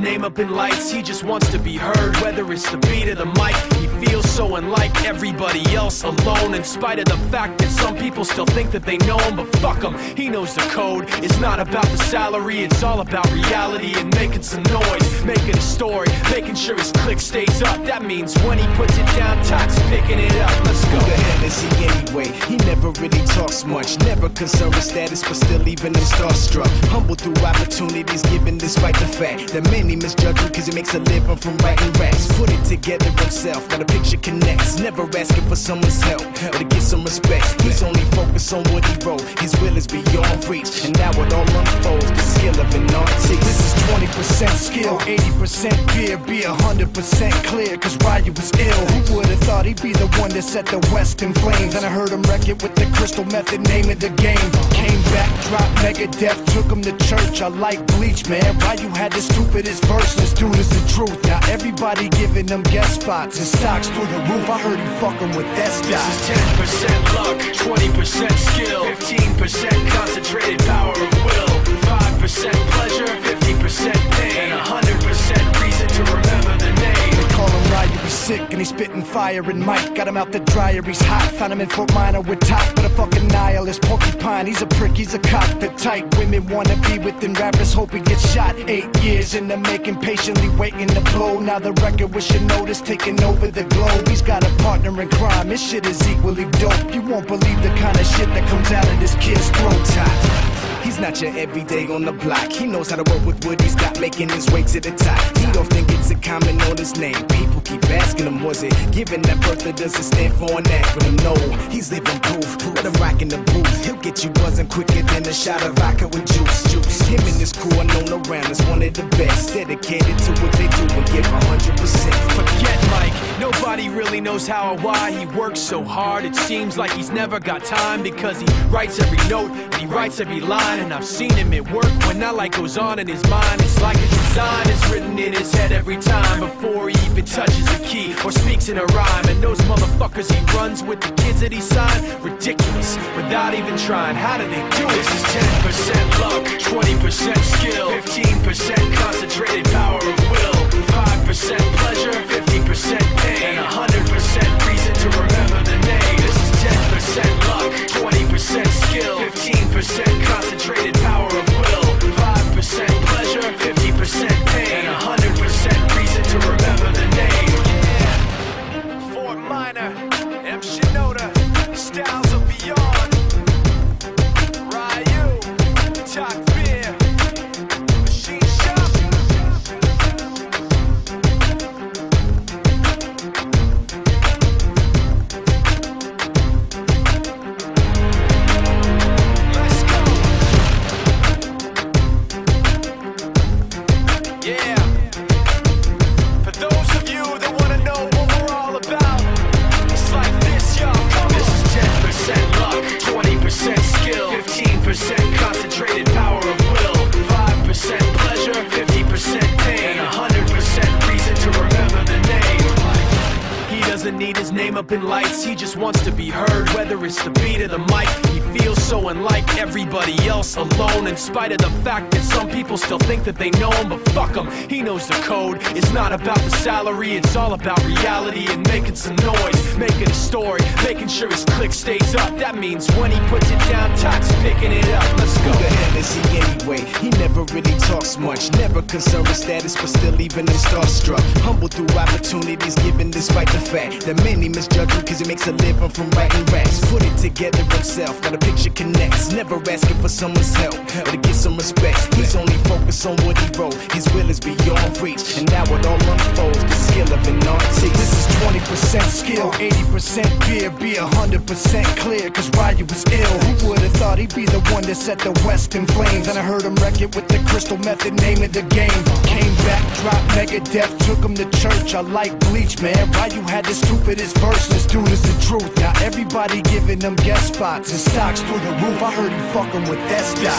name up in lights, he just wants to be heard. Whether it's the beat or the mic, he feels so unlike everybody else, alone. In spite of the fact that some people still think that they know him, but fuck him, he knows the code. It's not about the salary, it's all about reality and making some noise, making a story, making sure his click stays up. That means when he puts it down, Tox picking it up. Let's go. Who the hell is he anyway? He never really talks much, never concerned with status, but still even him starstruck. Humble through opportunities given despite the fact that many misjudge him cause he makes a living from writing raps. Put it together himself, now the picture connects. Never asking for someone's help or to get some respect. He's only focused on what he wrote. His will is beyond reach, and now it all unfolds. The skill of an artist. This is 20% skill, 80% fear. Be 100% clear, cause Ryu was ill. Who would've thought he'd be the one that set the West in flames? And I heard him wreck it with the Crystal Method, name of the game. Came back, dropped Megadeth, took him to church. I like Bleach, man. Ryu had the stupidest verse. This dude is the truth. Now everybody giving them guest spots and stocks through the roof. I heard he fucking with that stock. This is 10% luck, 20% skill, 15% concentrated power of will, 5% pleasure, 50% pain, and 100% reason to remember the name. They call him Ryu, he's sick and he's spitting fire and Mike got him out the dryer, he's hot. Found him in Fort Minor with Top, but a fucking nihilist porcupine. He's a prick, he's a cock, the type women wanna be within. Rappers hope he gets shot. 8 years in the making, patiently waiting to blow. Now the record with your notice taking over the globe. He's got a partner in crime, his shit is equally dope. You won't believe the kind of shit that comes out of this kid's throat. Top. He's not your everyday on the block. He knows how to work with what he's got, making his way to the top. He don't think it's a comment on his name. People keep asking him, was it given that birth that doesn't stand for an acronym? No, he's living proof. Let him rock in the booth. He'll get you buzzing quicker than a shot of vodka with juice. Him and his crew are known around as one of the best, dedicated to what they do and give 100%. Forget Mike, nobody really knows how or why he works so hard. It seems like he's never got time because he writes every note and he writes every line. And I've seen him at work when that light goes on in his mind. It's like a design is written in his head every time before he even touches a key or speaks in a rhyme. And those motherfuckers he runs with, the kids that he signed, ridiculous, without even trying. How do they do it? This is 10% luck, 20% skill, 15% concentrated power of will, 5% pleasure, 50% pain, and 100% reason to remember the name. This is 10% luck, 20% skill, 15% concentrated power of will, 5% pleasure, 50% pain, and 100% reason to remember the name. Yeah. Fort Minor, M. Shinoda, Styles of Beyond, Ryu, Talk Beer, Machine Shop. Let's go. Yeah. For those of you that want to know what we're all about, it's like this, y'all. This is 10% luck, 20% skill, 15% concentrated power of will, 5% pleasure, 50% pain, and 100% reason to remember the name. He doesn't need his name up in lights, he just wants to be heard. Whether it's the beat or the mic, he feels so unlike everybody else, alone. In spite of the fact that some people still think that they know him, but fuck him, he knows the code. It's not about the salary, it's all about reality and making some noise, making a story, making sure his click stays up. That means when he puts it down, Tox picking it up. Let's go. Who the hell is he anyway? He never really talks much, never concerned with status, but still even him starstruck. Humble through opportunities given despite the fact that many misjudge him cause he makes a living from writing raps. Put it together himself, now the picture connects. Never asking for someone's help or to get some respect. He's only focused on what he wrote. His will is beyond reach, and now it all unfolds. The skill of an artist. This is 20% skill, 80% fear. Be 100% clear, cause Ryu was ill. Who would've thought he'd be the one that set the West in flames? And I heard him wreck it with the Crystal Method, name of the game. Came back, dropped Megadeth, took him to church. I like Bleach, man. Ryu had the stupidest verse. This dude is the truth. Now everybody giving them guest spots and stocks through the roof. I heard he fucking with that stock.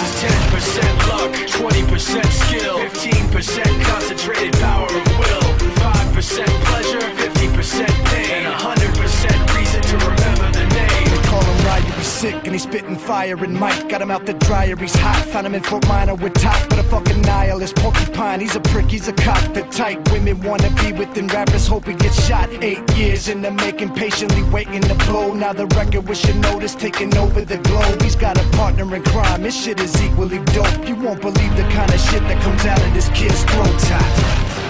This is 10% luck, 20% skill, 15% concentrated power of will, 5% pleasure, 50% pain, and 100% reason to remember the name. They call him liar, he's sick and he's spitting fire. And Mike got him out the dryer, he's hot. Found him in Fort Minor with top, but a fucking nihilist. Porcupine, he's a prick, he's a cop. The type women wanna be within, rappers hope he gets shot. 8 years in the making, patiently waiting to blow. Now the record with your notice taking over the globe. He's got a partner in crime, his shit is equally dope. You won't believe the kind of shit that comes out of this kid's throat top.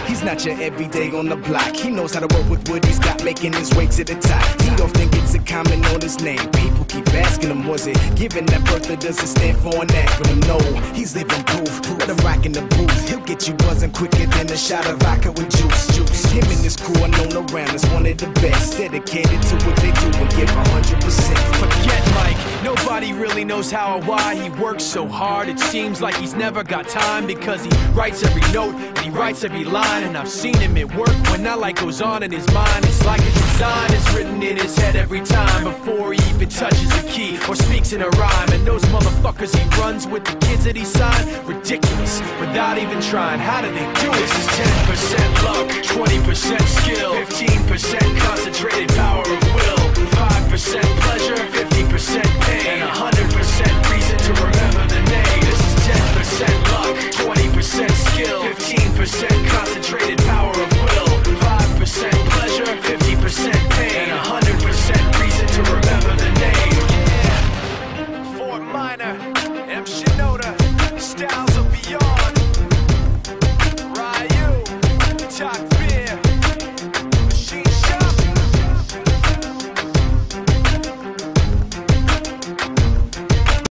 He's not your everyday on the block. He knows how to work with what he's got, making his way to the top. He don't think it's a comment on his name. People keep asking him, was it given that birth that doesn't stand for an acronym? No, he's living proof. Let him rock in the booth. He'll get you buzzing quicker than a shot of vodka with juice. Him and his crew are known around as one of the best. Dedicated to what they do and give 100%. Forget Mike, nobody really knows how or why he works so hard. It seems like he's never got time, because he writes every note and he writes every line. And I've seen him at work when that light goes on in his mind. It's like a design is written in his head every time, before he even touches a key or speaks in a rhyme. And those motherfuckers he runs with, the kids that he signed, ridiculous, without even trying. How do they do it? This is 10% luck, 20% skill, 15% concentrated power of will, 5% pleasure, 50% pain, and 100% reason to remember the name. This is 10% luck, 20% skill, 15% concentrated power of